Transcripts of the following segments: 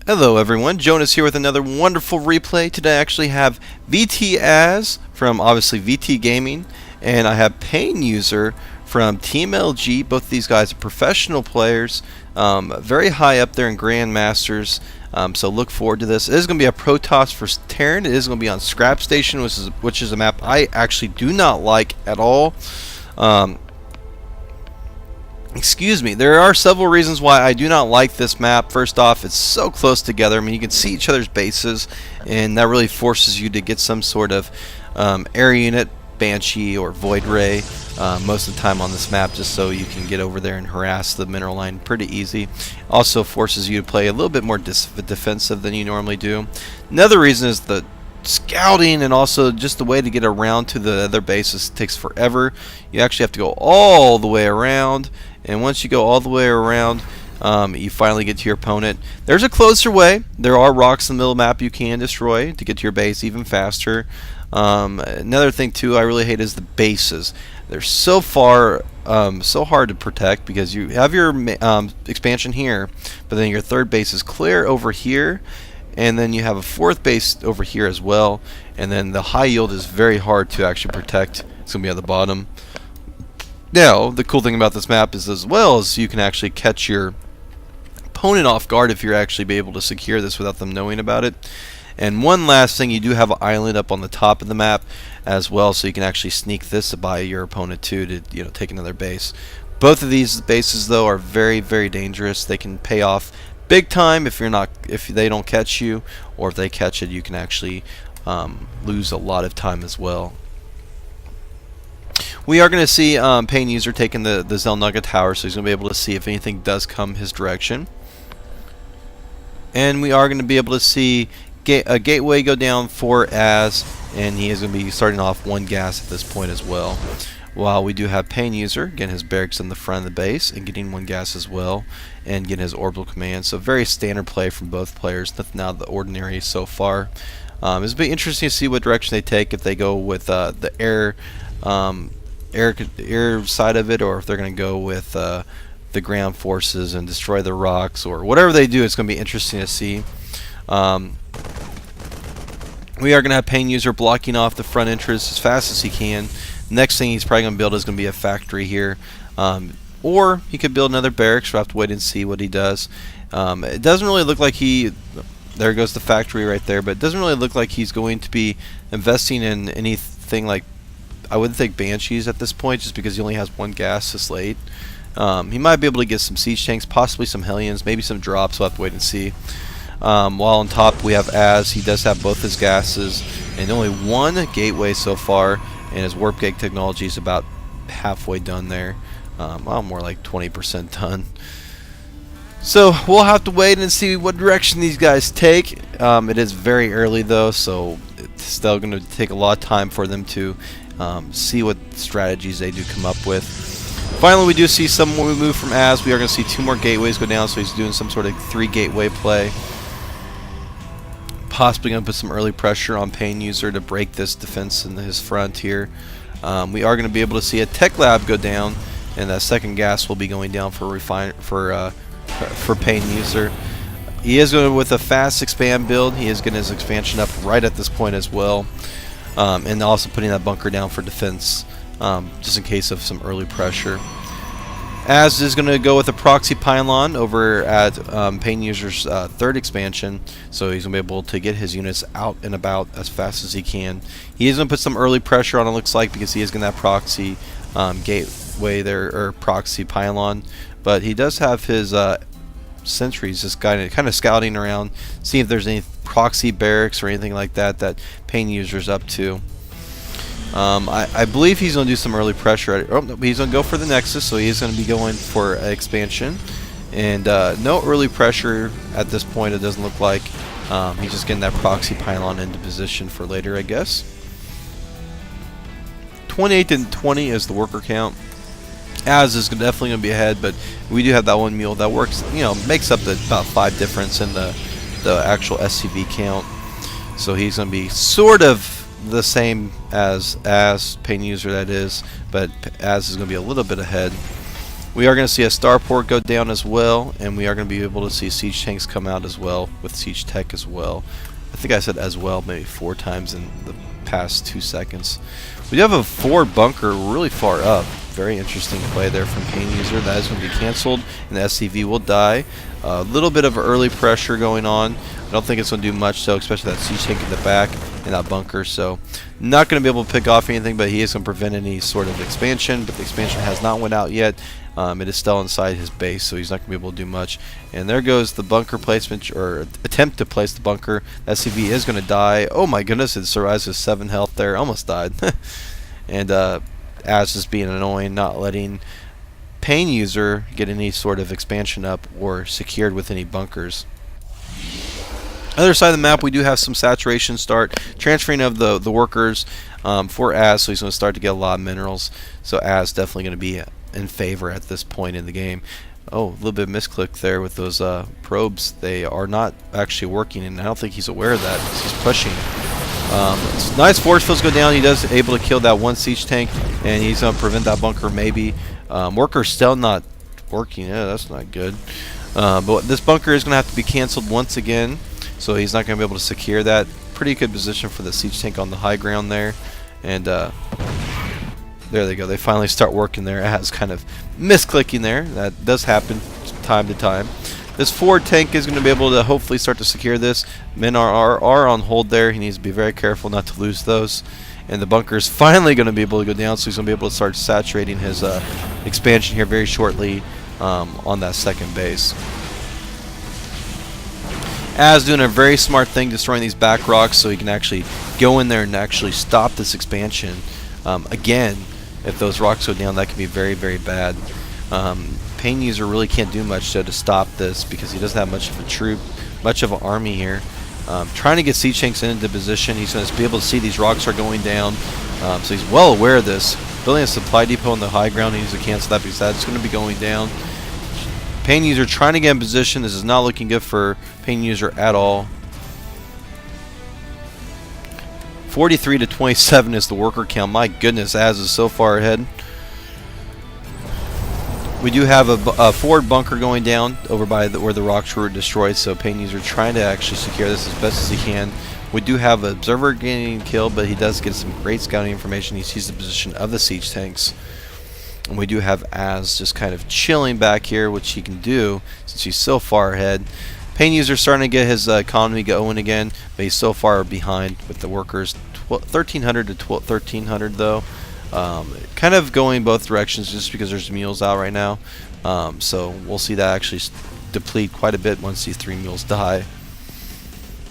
Hello everyone, Jonas here with another wonderful replay. Today I actually have VTAzz from obviously VT Gaming, and I have PainuserVsAzz from Team LG. Both of these guys are professional players, very high up there in Grandmasters, so look forward to this. It is going to be a Protoss vs Terran. It is going to be on Scrap Station, which is a map I actually do not like at all. Excuse me, there are several reasons why I do not like this map. First off, it's so close together. I mean, you can see each other's bases, and that really forces you to get some sort of air unit, Banshee or Void Ray most of the time on this map, just so you can get over there and harass the mineral line pretty easy. Also forces you to play a little bit more defensive than you normally do. Another reason is the scouting, and also just the way to get around to the other bases takes forever. You actually have to go all the way around, and once you go all the way around, you finally get to your opponent. There's a closer way. There are rocks in the middle of the map you can destroy to get to your base even faster. Another thing too I really hate is the bases. They're so far, so hard to protect because you have your expansion here, but then your third base is clear over here, and then you have a fourth base over here as well, and then the high yield is very hard to actually protect. It's going to be at the bottom. Now, the cool thing about this map is as well as you can actually catch your opponent off guard if you're actually be able to secure this without them knowing about it. And one last thing, you do have an island up on the top of the map as well, so you can actually sneak this by your opponent too to take another base. Both of these bases though are very, very dangerous. They can pay off big time if they don't catch you, or if they catch it, you can actually lose a lot of time as well. We are going to see PainuserVsAzz taking the Zelnugga Tower, so he's going to be able to see if anything does come his direction. And we are going to be able to see a gateway go down for Az, and he is going to be starting off one gas at this point as well. While we do have PainuserVsAzz getting his barracks in the front of the base and getting one gas as well, and getting his orbital command. So very standard play from both players, nothing out of the ordinary so far. It's been interesting to see what direction they take, if they go with the air side of it, or if they're going to go with the ground forces and destroy the rocks, or whatever they do. It's going to be interesting to see. We are going to have PainuserVsAzz blocking off the front entrance as fast as he can. Next thing he's probably going to build is going to be a factory here, or he could build another barracks. We'll have to wait and see what he does. It doesn't really look like there goes the factory right there, but it doesn't really look like he's going to be investing in anything like, I wouldn't think Banshees at this point, just because he only has one gas this late. He might be able to get some siege tanks, possibly some Hellions, maybe some drops. We'll have to wait and see. While on top we have Az. He does have both his gases and only one gateway so far, and his warp gate technology is about halfway done there. Well, more like 20% done. So we'll have to wait and see what direction these guys take. It is very early though, so it's still going to take a lot of time for them to see what strategies they do come up with. Finally, we do see some move from Az. We are going to see two more gateways go down, so he's doing some sort of 3-gateway play. Possibly going to put some early pressure on PainuserVsAzz to break this defense in his front here. We are going to be able to see a tech lab go down, and that second gas will be going down for PainuserVsAzz. He is going with a fast expand build. He is getting his expansion up right at this point as well, and also putting that bunker down for defense, just in case of some early pressure. Az is going to go with a proxy pylon over at PainuserVsAzz's third expansion, so he's going to be able to get his units out and about as fast as he can. He is going to put some early pressure on, it looks like, because he is going to have proxy gateway there, or proxy pylon, but he does have his sentries just kind of scouting around, seeing if there's any proxy barracks or anything like that PainuserVsAzz's up to. I believe he's going to do some early pressure. Oh, no, he's going to go for the Nexus, so he's going to be going for expansion. And no early pressure at this point, it doesn't look like. He's just getting that proxy pylon into position for later, I guess. 28 and 20 is the worker count. Az is definitely going to be ahead, but we do have that one mule that works, makes up about 5 difference in the actual SCV count. So he's going to be sort of the same as PainuserVsAzz, that is, but Az is going to be a little bit ahead. We are going to see a starport go down as well, and we are going to be able to see siege tanks come out as well with siege tech as well. I think I said as well maybe 4 times in the past 2 seconds. We do have a forward bunker really far up. Very interesting play there from Painuser. That is going to be canceled, and the SCV will die. A little bit of early pressure going on. I don't think it's going to do much, though, especially that siege tank in the back and that bunker. So not going to be able to pick off anything, but he is going to prevent any sort of expansion. But the expansion has not went out yet. It is still inside his base, so he's not going to be able to do much. And there goes the bunker placement, or attempt to place the bunker. SCV is going to die. Oh my goodness, it survives with 7 health there. Almost died. And Azz just being annoying, not letting Painuser get any sort of expansion up or secured with any bunkers. Other side of the map, we do have some saturation start, transferring of the workers for Azz, so he's going to start to get a lot of minerals. So Azz definitely going to be in favor at this point in the game. Oh, a little bit of misclick there with those probes. They are not actually working, and I don't think he's aware of that because he's pushing. Nice force fields go down. He does able to kill that 1 siege tank, and he's going to prevent that bunker maybe. Worker's still not working. Yeah, that's not good. But this bunker is going to have to be canceled once again, so he's not going to be able to secure that. Pretty good position for the siege tank on the high ground there. And there they go. They finally start working there. Azz kind of misclicking there. That does happen time to time. This forward tank is going to be able to hopefully start to secure this. Men are on hold there. He needs to be very careful not to lose those. And the bunker is finally going to be able to go down, so he's going to be able to start saturating his expansion here very shortly on that second base. Azz doing a very smart thing, destroying these back rocks, so he can actually go in there and actually stop this expansion. Again, if those rocks go down, that can be very, very bad. Painuser really can't do much to stop this because he doesn't have much of a troop, much of an army here. Trying to get siege tanks into position. He's going to be able to see these rocks are going down, so he's well aware of this. Building a supply depot on the high ground, he needs to cancel that because that's going to be going down. Painuser trying to get in position. This is not looking good for Painuser at all. 43 to 27 is the worker count. My goodness, Azz is so far ahead. We do have a forward bunker going down over by where the rocks were destroyed, so Painuser trying to actually secure this as best as he can. We do have an observer getting killed, but he does get some great scouting information. He sees the position of the siege tanks. And we do have Azz just kind of chilling back here, which he can do since he's so far ahead. Painuser starting to get his economy going again, but he's so far behind with the workers. 1,300 to 1,300 though. Kind of going both directions just because there's mules out right now. So we'll see that actually deplete quite a bit once these 3 mules die.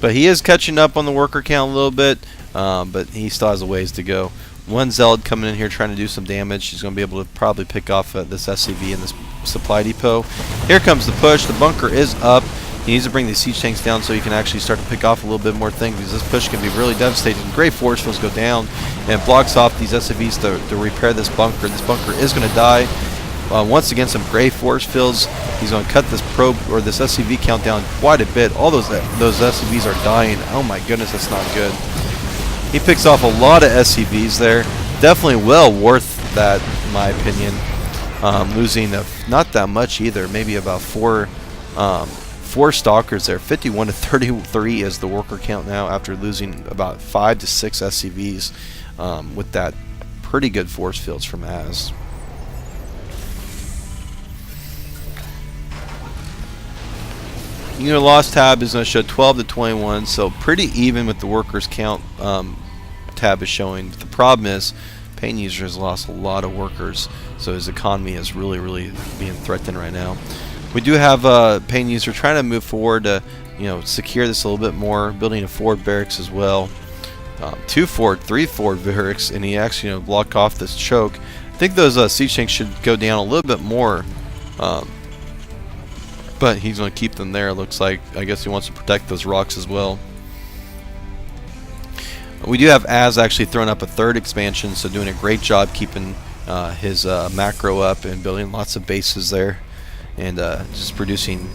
But he is catching up on the worker count a little bit, but he still has a ways to go. 1 Zealot coming in here trying to do some damage. He's going to be able to probably pick off this SCV in this supply depot. Here comes the push. The bunker is up. He needs to bring these siege tanks down so he can actually start to pick off a little bit more things, because this push can be really devastating. Great force fields go down and blocks off these SCVs to repair this bunker. This bunker is going to die. Once again, some great force fields. He's going to cut this probe or this SCV count down quite a bit. All those SCVs are dying. Oh my goodness, that's not good. He picks off a lot of SCVs there. Definitely well worth that, in my opinion. Losing not that much either. Maybe about 4 stalkers there. 51 to 33 is the worker count now after losing about 5 to 6 SCVs with that pretty good force fields from Azz. Unit loss tab is going to show 12 to 21, so pretty even with the workers count tab is showing. But the problem is Painuser has lost a lot of workers, so his economy is really being threatened right now. We do have Painuser trying to move forward to secure this a little bit more, building a forward barracks as well. 3 forward barracks, and he actually block off this choke. I think those siege tanks should go down a little bit more. But he's going to keep them there, it looks like. I guess he wants to protect those rocks as well. We do have Azz actually throwing up a 3rd expansion, so doing a great job keeping his macro up and building lots of bases there. And just producing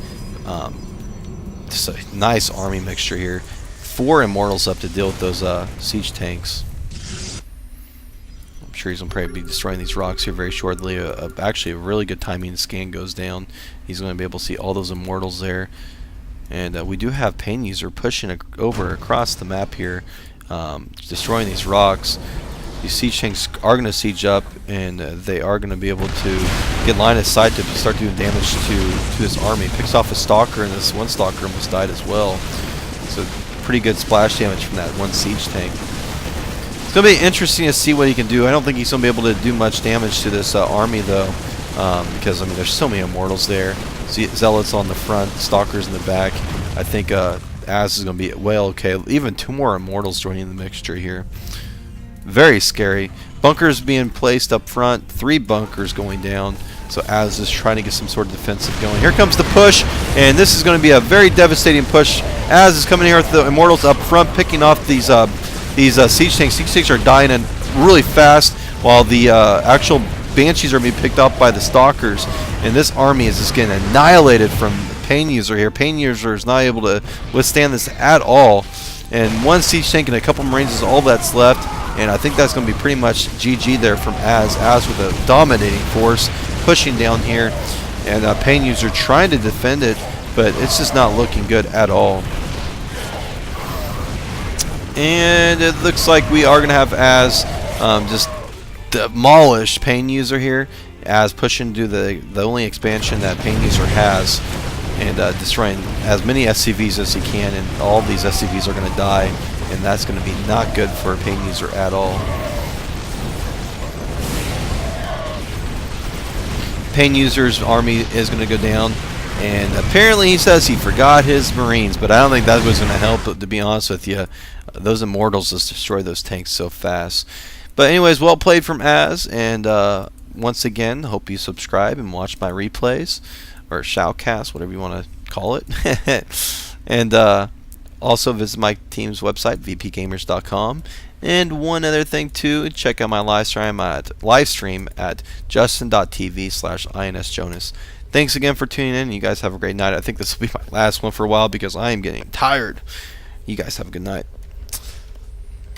just a nice army mixture here. 4 immortals up to deal with those siege tanks. I'm sure he's going to probably be destroying these rocks here very shortly. Actually, a really good timing scan goes down. He's going to be able to see all those immortals there. And we do have PainuserVsAzz pushing over across the map here, destroying these rocks. These siege tanks are going to siege up, and they are going to be able to get line of sight to start doing damage to this army. Picks off a stalker, and this one stalker almost died as well. So pretty good splash damage from that one siege tank. It's going to be interesting to see what he can do. I don't think he's going to be able to do much damage to this army, though, because, I mean, there's so many immortals there. Zealots on the front, stalkers in the back. I think Azz is going to be well okay. Even 2 more immortals joining the mixture here. Very scary. Bunkers being placed up front. 3 bunkers going down. So Azz is trying to get some sort of defensive going. Here comes the push, and this is going to be a very devastating push. Azz is coming here with the immortals up front, picking off these siege tanks. Siege tanks are dying in really fast, while the actual banshees are being picked up by the stalkers. And this army is just getting annihilated from PainuserVsAzz here. PainuserVsAzz is not able to withstand this at all. And 1 siege tank and a couple marines is all that's left. And I think that's going to be pretty much GG there from Azz. Azz with a dominating force, pushing down here. And PainuserVsAzz trying to defend it, but it's just not looking good at all. And it looks like we are going to have Azz just demolish PainuserVsAzz here. Azz pushing to the only expansion that PainuserVsAzz has, and destroying as many SCVs as he can, and all these SCVs are going to die, and that's going to be not good for PainuserVsAzz at all. PainuserVsAzz's army is going to go down, and apparently he says he forgot his marines, but I don't think that was going to help, to be honest with you. Those immortals just destroy those tanks so fast. But anyways, well played from Azz, and once again, hope you subscribe and watch my replays, or shoutcast, whatever you want to call it. And also visit my team's website, vpgamers.com. And one other thing too, check out my live stream at justin.tv/insjonas. Thanks again for tuning in. You guys have a great night. I think this will be my last one for a while because I am getting tired. You guys have a good night.